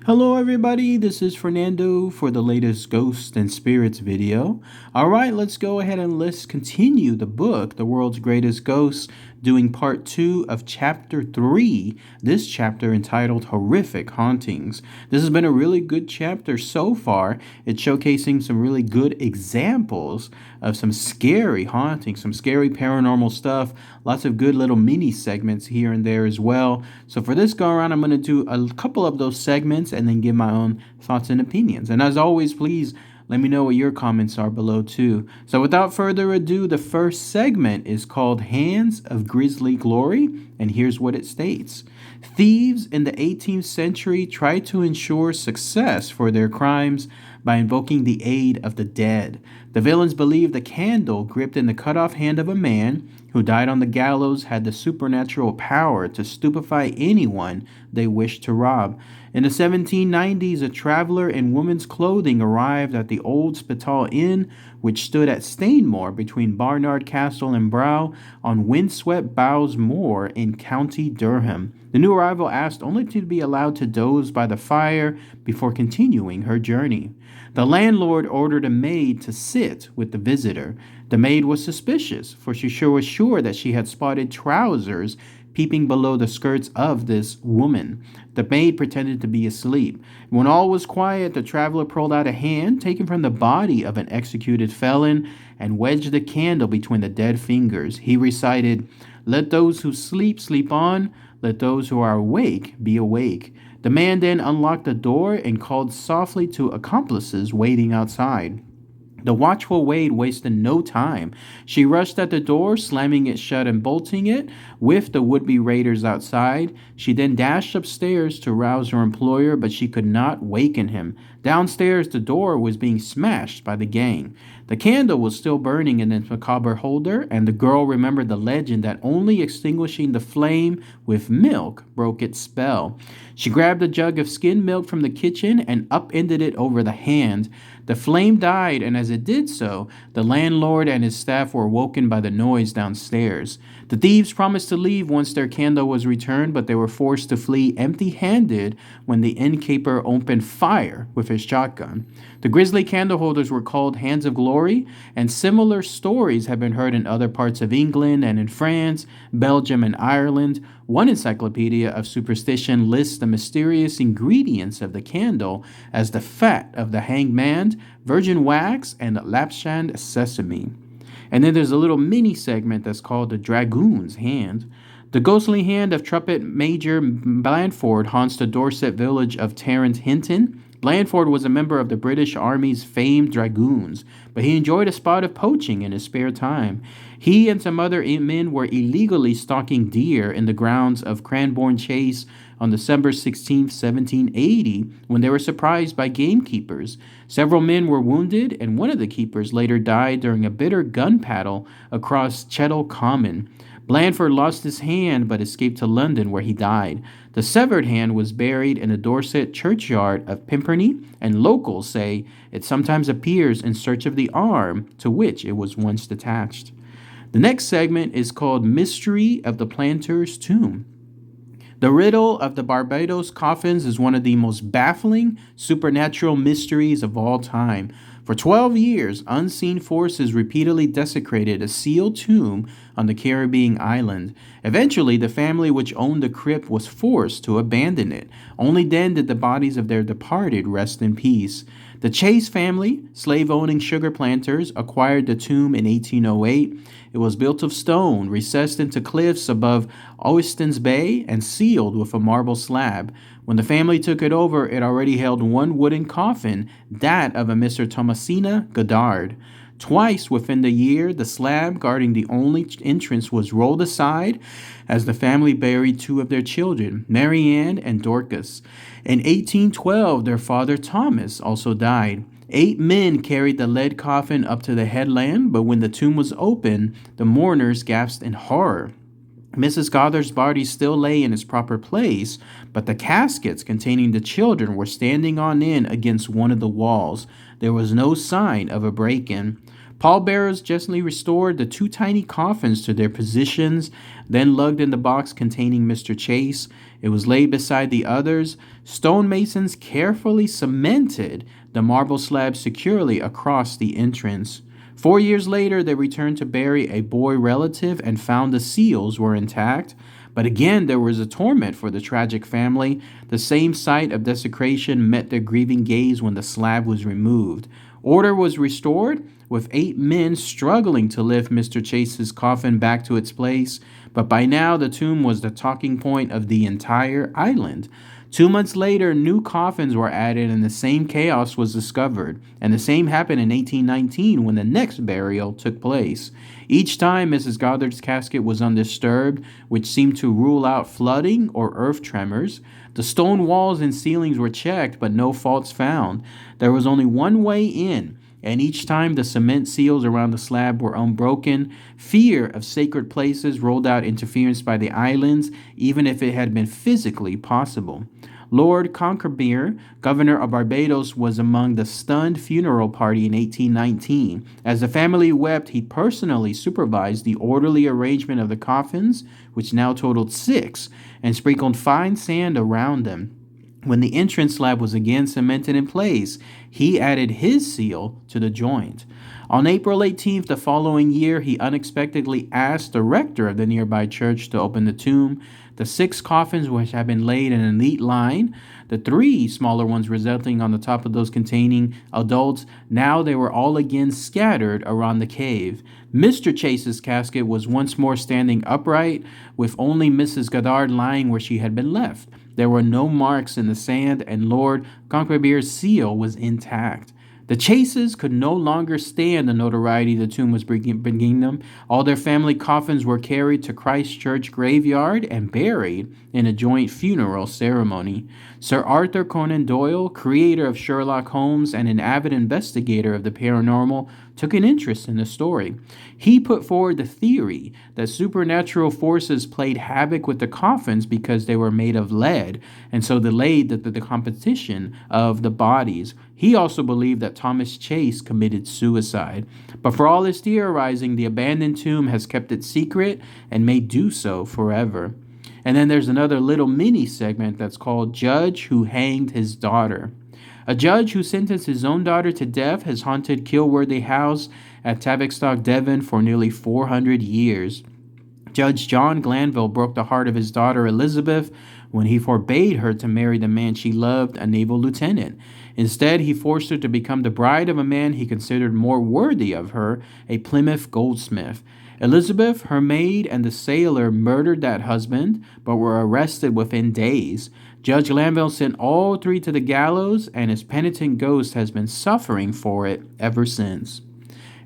Hello everybody, this is Fernando for the latest Ghosts and Spirits video. Alright, let's go ahead and let's continue the book, The World's Greatest Ghosts, doing part 2 of chapter 3, this chapter entitled Horrific Hauntings. This has been a really good chapter so far. It's showcasing some really good examples of some scary hauntings, some scary paranormal stuff, lots of good little mini segments here and there as well. So for this go around, I'm going to do a couple of those segments and then give my own thoughts and opinions. And as always, please let me know what your comments are below too. So without further ado, the first segment is called Hands of Grisly Glory, and here's what it states. Thieves in the 18th century tried to ensure success for their crimes by invoking the aid of the dead. The villains believed the candle gripped in the cut-off hand of a man who died on the gallows had the supernatural power to stupefy anyone they wished to rob. In the 1790s, a traveler in woman's clothing arrived at the Old Spital Inn, which stood at Stainmore between Barnard Castle and Brow on windswept Bowes Moor in County Durham. The new arrival asked only to be allowed to doze by the fire before continuing her journey. The landlord ordered a maid to sit with the visitor. The maid was suspicious, for she was sure that she had spotted trousers peeping below the skirts of this woman. The maid pretended to be asleep. When all was quiet, the traveler pulled out a hand taken from the body of an executed felon and wedged the candle between the dead fingers. He recited, "Let those who sleep, sleep on. Let those who are awake be awake." The man then unlocked the door and called softly to accomplices waiting outside. The watchful Wade wasted no time. She rushed at the door, slamming it shut and bolting it, with the would-be raiders outside. She then dashed upstairs to rouse her employer, but she could not waken him. Downstairs, the door was being smashed by the gang. The candle was still burning in its macabre holder, and the girl remembered the legend that only extinguishing the flame with milk broke its spell. She grabbed a jug of skim milk from the kitchen and upended it over the hand. The flame died, and as it did so, the landlord and his staff were woken by the noise downstairs. The thieves promised to leave once their candle was returned, but they were forced to flee empty-handed when the innkeeper opened fire with his shotgun. The grisly candle holders were called Hands of Glory, and similar stories have been heard in other parts of England and in France, Belgium, and Ireland. One encyclopedia of superstition lists the mysterious ingredients of the candle as the fat of the hanged man, virgin wax, and lapshan sesame. And then there's a little mini segment that's called the Dragoon's Hand. The ghostly hand of Trumpet Major Blandford haunts the Dorset village of Tarrant Hinton. Blandford was a member of the British Army's famed Dragoons, but he enjoyed a spot of poaching in his spare time. He and some other men were illegally stalking deer in the grounds of Cranbourne Chase on December 16, 1780, when they were surprised by gamekeepers. Several men were wounded, and one of the keepers later died during a bitter gun battle across Chettle Common. Blandford lost his hand but escaped to London, where he died. The severed hand was buried in the Dorset churchyard of Pimperney, and locals say it sometimes appears in search of the arm to which it was once attached. The next segment is called Mystery of the Planter's Tomb. The riddle of the Barbados coffins is one of the most baffling supernatural mysteries of all time. For 12 years, unseen forces repeatedly desecrated a sealed tomb on the Caribbean island. Eventually, the family which owned the crypt was forced to abandon it. Only then did the bodies of their departed rest in peace. The Chase family, slave-owning sugar planters, acquired the tomb in 1808. It was built of stone, recessed into cliffs above Oistins Bay, and sealed with a marble slab. When the family took it over, it already held one wooden coffin, that of a Mr. Thomasina Goddard. Twice within the year, the slab guarding the only entrance was rolled aside as the family buried two of their children, Mary Ann and Dorcas. In 1812, their father Thomas also died. 8 men carried the lead coffin up to the headland, but when the tomb was opened, the mourners gasped in horror. Mrs. Goddard's body still lay in its proper place, but the caskets containing the children were standing on end against one of the walls. There was no sign of a break-in. Pallbearers gently restored the two tiny coffins to their positions, then lugged in the box containing Mr. Chase. It was laid beside the others. Stonemasons carefully cemented the marble slab securely across the entrance. 4 years later, they returned to bury a boy relative and found the seals were intact. But again, there was a torment for the tragic family. The same sight of desecration met their grieving gaze when the slab was removed. Order was restored, with 8 men struggling to lift Mr. Chase's coffin back to its place. But by now, the tomb was the talking point of the entire island. 2 months later, new coffins were added and the same chaos was discovered. And the same happened in 1819 when the next burial took place. Each time, Mrs. Goddard's casket was undisturbed, which seemed to rule out flooding or earth tremors. The stone walls and ceilings were checked, but no faults found. There was only one way in, and each time the cement seals around the slab were unbroken. Fear of sacred places ruled out interference by the islands, even if it had been physically possible. Lord Conquerbeer, governor of Barbados, was among the stunned funeral party in 1819. As the family wept, he personally supervised the orderly arrangement of the coffins, which now totaled 6, and sprinkled fine sand around them. When the entrance slab was again cemented in place, he added his seal to the joint. On April 18th the following year, he unexpectedly asked the rector of the nearby church to open the tomb. The 6 coffins, which had been laid in a neat line, the 3 smaller ones resulting on the top of those containing adults, now they were all again scattered around the cave. Mr. Chase's casket was once more standing upright, with only Mrs. Goddard lying where she had been left. There were no marks in the sand, and Lord Conquerbeer's seal was intact. The Chases could no longer stand the notoriety the tomb was bringing them. All their family coffins were carried to Christ Church graveyard and buried in a joint funeral ceremony. Sir Arthur Conan Doyle, creator of Sherlock Holmes and an avid investigator of the paranormal, took an interest in the story. He put forward the theory that supernatural forces played havoc with the coffins because they were made of lead, and so delayed the decomposition of the bodies. He also believed that Thomas Chase committed suicide. But for all his theorizing, the abandoned tomb has kept it secret and may do so forever. And then there's another little mini segment that's called Judge Who Hanged His Daughter. A judge who sentenced his own daughter to death has haunted Kilworthy House at Tavistock, Devon for nearly 400 years. Judge John Glanville broke the heart of his daughter Elizabeth when he forbade her to marry the man she loved, a naval lieutenant. Instead, he forced her to become the bride of a man he considered more worthy of her, a Plymouth goldsmith. Elizabeth, her maid, and the sailor murdered that husband, but were arrested within days. Judge Glanville sent all 3 to the gallows, and his penitent ghost has been suffering for it ever since.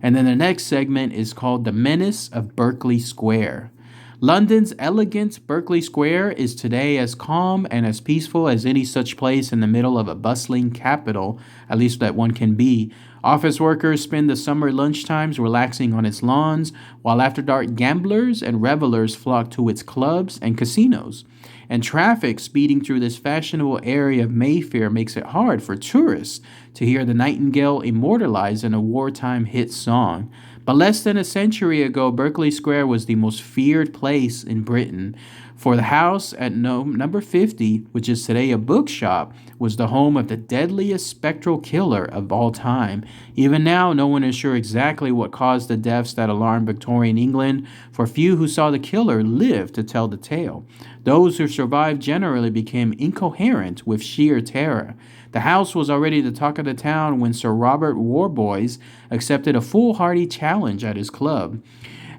And then the next segment is called The Menace of Berkeley Square. London's elegant Berkeley Square is today as calm and as peaceful as any such place in the middle of a bustling capital, at least that one can be. Office workers spend the summer lunchtimes relaxing on its lawns, while after-dark gamblers and revelers flock to its clubs and casinos. And traffic speeding through this fashionable area of Mayfair makes it hard for tourists to hear the nightingale immortalized in a wartime hit song. But less than a century ago, Berkeley Square was the most feared place in Britain. For the house at number 50, which is today a bookshop, was the home of the deadliest spectral killer of all time. Even now, no one is sure exactly what caused the deaths that alarmed Victorian England, for few who saw the killer lived to tell the tale. Those who survived generally became incoherent with sheer terror. The house was already the talk of the town when Sir Robert Warboys accepted a foolhardy challenge at his club.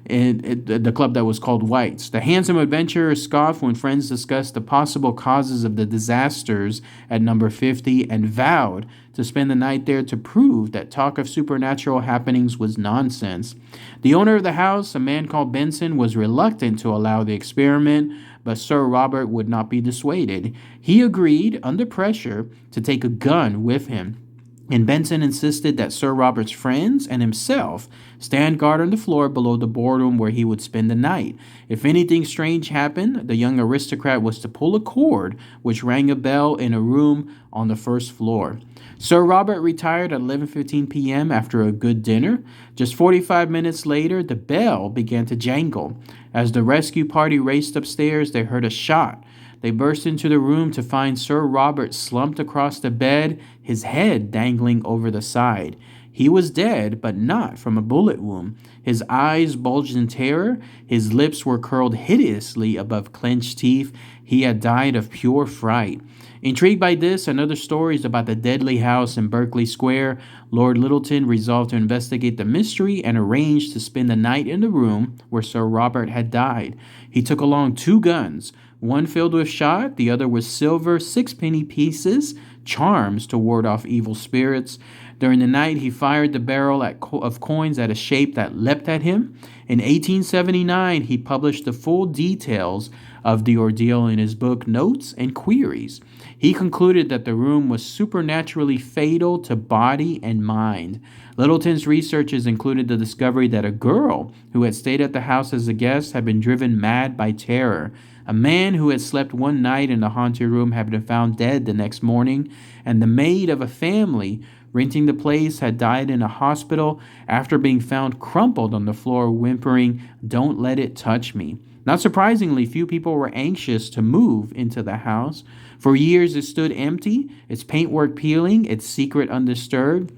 The club that was called White's. The handsome adventurer scoffed when friends discussed the possible causes of the disasters at number 50 and vowed to spend the night there to prove that talk of supernatural happenings was nonsense. The owner of the house, a man called Benson, was reluctant to allow the experiment, but Sir Robert would not be dissuaded. He agreed, under pressure, to take a gun with him. And Benson insisted that Sir Robert's friends and himself stand guard on the floor below the boardroom where he would spend the night. If anything strange happened, the young aristocrat was to pull a cord which rang a bell in a room on the first floor. Sir Robert retired at 11:15 p.m. after a good dinner. Just 45 minutes later, the bell began to jangle. As the rescue party raced upstairs, they heard a shot. They burst into the room to find Sir Robert slumped across the bed, his head dangling over the side. He was dead, but not from a bullet wound. His eyes bulged in terror. His lips were curled hideously above clenched teeth. He had died of pure fright. Intrigued by this and other stories about the deadly house in Berkeley Square, Lord Littleton resolved to investigate the mystery and arranged to spend the night in the room where Sir Robert had died. He took along 2 guns, one filled with shot, the other with silver sixpenny pieces, charms to ward off evil spirits. During the night, he fired the barrel of coins at a shape that leapt at him. In 1879, he published the full details of the ordeal in his book Notes and Queries. He concluded that the room was supernaturally fatal to body and mind. Littleton's researches included the discovery that a girl who had stayed at the house as a guest had been driven mad by terror. A man who had slept one night in the haunted room had been found dead the next morning, and the maid of a family renting the place had died in a hospital after being found crumpled on the floor whimpering, "Don't let it touch me." Not surprisingly, few people were anxious to move into the house. For years it stood empty, its paintwork peeling, its secret undisturbed.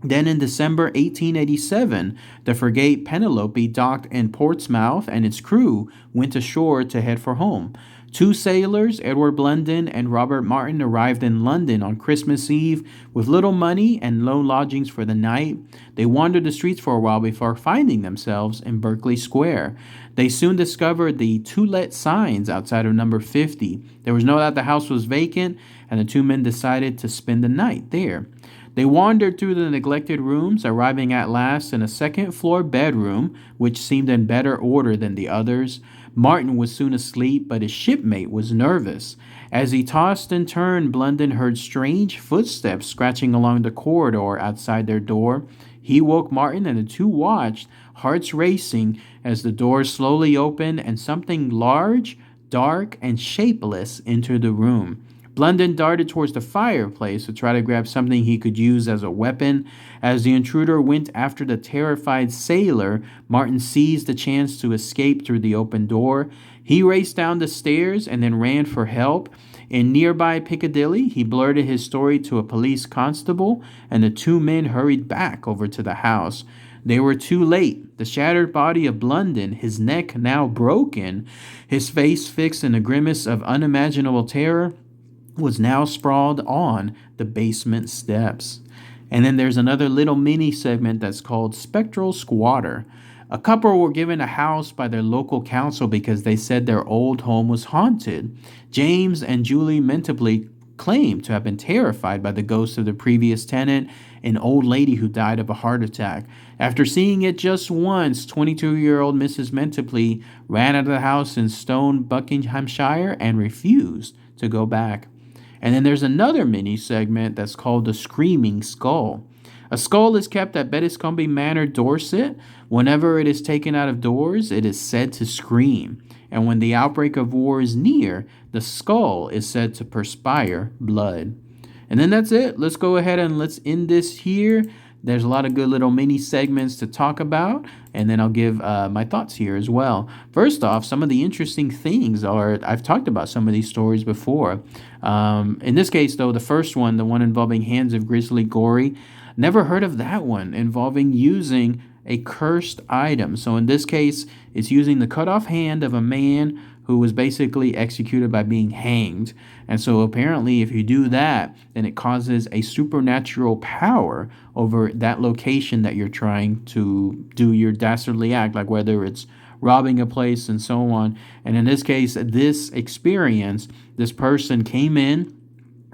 Then in December 1887, the frigate Penelope docked in Portsmouth and its crew went ashore to head for home. 2 sailors, Edward Blunden and Robert Martin, arrived in London on Christmas Eve with little money and low lodgings for the night. They wandered the streets for a while before finding themselves in Berkeley Square. They soon discovered the "To Let" signs outside of number 50. There was no doubt the house was vacant, and the 2 men decided to spend the night there. They wandered through the neglected rooms, arriving at last in a second-floor bedroom, which seemed in better order than the others. Martin was soon asleep, but his shipmate was nervous. As he tossed and turned, Blunden heard strange footsteps scratching along the corridor outside their door. He woke Martin, and the 2 watched, hearts racing, as the door slowly opened and something large, dark, and shapeless entered the room. Blunden darted towards the fireplace to try to grab something he could use as a weapon. As the intruder went after the terrified sailor, Martin seized the chance to escape through the open door. He raced down the stairs and then ran for help. In nearby Piccadilly, he blurted his story to a police constable, and the 2 men hurried back over to the house. They were too late. The shattered body of Blunden, his neck now broken, his face fixed in a grimace of unimaginable terror, was now sprawled on the basement steps. And then there's another little mini segment that's called Spectral Squatter. A couple were given a house by their local council because they said their old home was haunted. James and Julie Mentably claimed to have been terrified by the ghost of the previous tenant, an old lady who died of a heart attack. After seeing it just once, 22-year-old Mrs. Mentably ran out of the house in Stone, Buckinghamshire, and refused to go back. And then there's another mini segment that's called The Screaming Skull. A skull is kept at Bettiscombe Manor, Dorset. Whenever it is taken out of doors, it is said to scream. And when the outbreak of war is near, the skull is said to perspire blood. And then that's it. Let's go ahead and let's end this here. There's a lot of good little mini segments to talk about, and then I'll give my thoughts here as well. First off, some of the interesting things are, I've talked about some of these stories before. In this case, though, the first one, the one involving Hands of Grizzly Gory, never heard of that one, involving using a cursed item. So in this case, it's using the cut off hand of a man who was basically executed by being hanged. And so apparently if you do that, then it causes a supernatural power over that location that you're trying to do your dastardly act, like whether it's robbing a place and so on. And in this case, this experience, this person came in,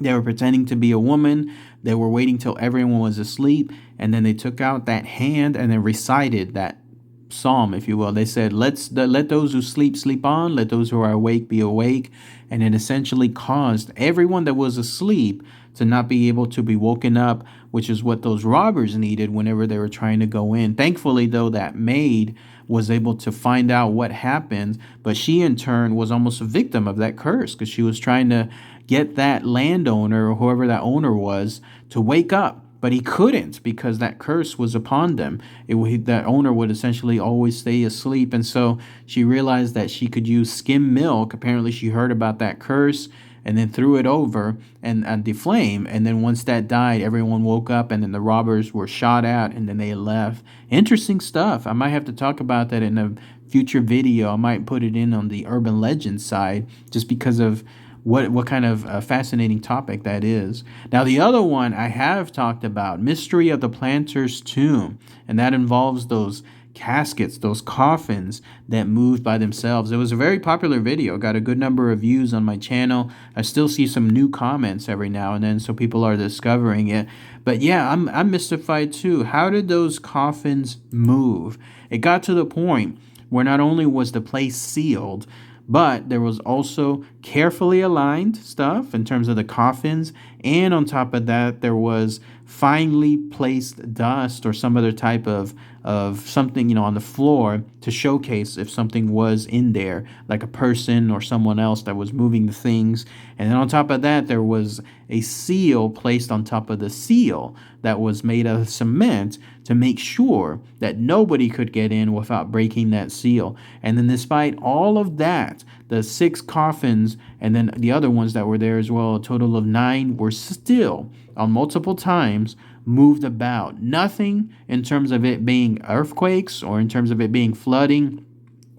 they were pretending to be a woman, they were waiting till everyone was asleep, and then they took out that hand and then recited that psalm, if you will. They said, let those who sleep, sleep on, let those who are awake be awake. And it essentially caused everyone that was asleep to not be able to be woken up, which is what those robbers needed whenever they were trying to go in. Thankfully, though, that maid was able to find out what happened, but she in turn was almost a victim of that curse because she was trying to get that landowner or whoever that owner was to wake up. But he couldn't because that curse was upon them. That owner would essentially always stay asleep. And so she realized that she could use skim milk. Apparently, she heard about that curse and then threw it over and the flame. And then once that died, everyone woke up and then the robbers were shot at and then they left. Interesting stuff. I might have to talk about that in a future video. I might put it in on the urban legend side just because of what kind of fascinating topic that is. Now, the other one I have talked about, Mystery of the Planter's Tomb, and that involves those caskets, those coffins that moved by themselves. It was a very popular video, got a good number of views on my channel. I still see some new comments every now and then, so people are discovering it. But yeah, I'm mystified too. How did those coffins move? It got to the point where not only was the place sealed, but there was also carefully aligned stuff in terms of the coffins. And on top of that, there was finely placed dust or some other type of something, on the floor to showcase if something was in there, like a person or someone else that was moving the things. And then on top of that, there was a seal placed on top of the seal that was made of cement to make sure that nobody could get in without breaking that seal. And then despite all of that, the 6 coffins and then the other ones that were there as well, a total of 9, were still on multiple times moved about. Nothing in terms of it being earthquakes or in terms of it being flooding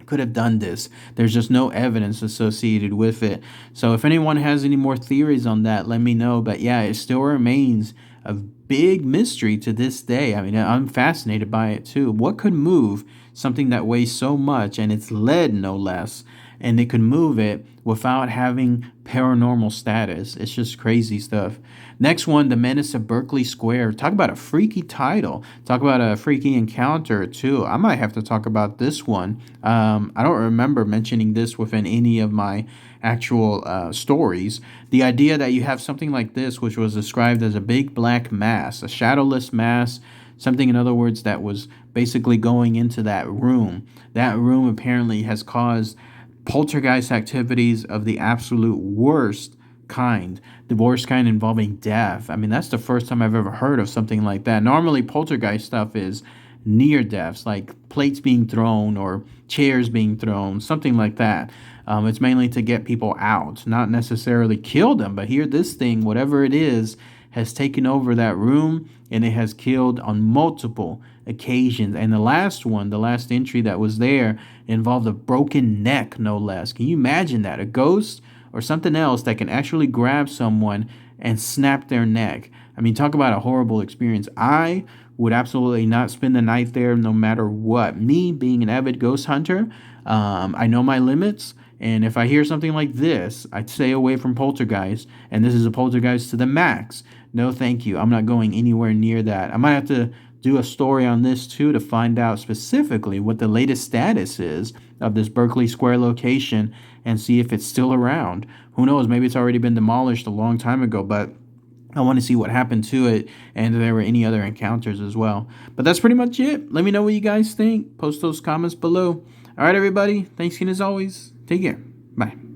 could have done this. There's just no evidence associated with it. So if anyone has any more theories on that, let me know. But yeah, it still remains a big mystery to this day. I mean, I'm fascinated by it too. What could move something that weighs so much, and it's lead no less, and it could move it without having paranormal status? It's just crazy stuff. Next one, The Menace of Berkeley Square. Talk about a freaky title. Talk about a freaky encounter too. I might have to talk about this one. I don't remember mentioning this within any of my actual stories. The idea that you have something like this, which was described as a big black mass, a shadowless mass, something in other words that was basically going into that room. That room apparently has caused poltergeist activities of the absolute worst kind, the worst kind involving death. I mean, that's the first time I've ever heard of something like that. Normally, poltergeist stuff is near deaths, like plates being thrown or chairs being thrown, something like that. It's mainly to get people out, not necessarily kill them. But here, this thing, whatever it is, has taken over that room and it has killed on multiple occasions. And the last one, the last entry that was there, involved a broken neck, no less. Can you imagine that? A ghost or something else that can actually grab someone and snap their neck. I mean, talk about a horrible experience. I would absolutely not spend the night there no matter what. Me being an avid ghost hunter, I know my limits. And if I hear something like this, I'd stay away from poltergeist. And this is a poltergeist to the max. No, thank you. I'm not going anywhere near that. I might have to do a story on this too to find out specifically what the latest status is of this Berkeley Square location and see if it's still around. Who knows? Maybe it's already been demolished a long time ago, but I want to see what happened to it and if there were any other encounters as well. But that's pretty much it. Let me know what you guys think. Post those comments below. All right, everybody. Thanks again as always. Take care. Bye.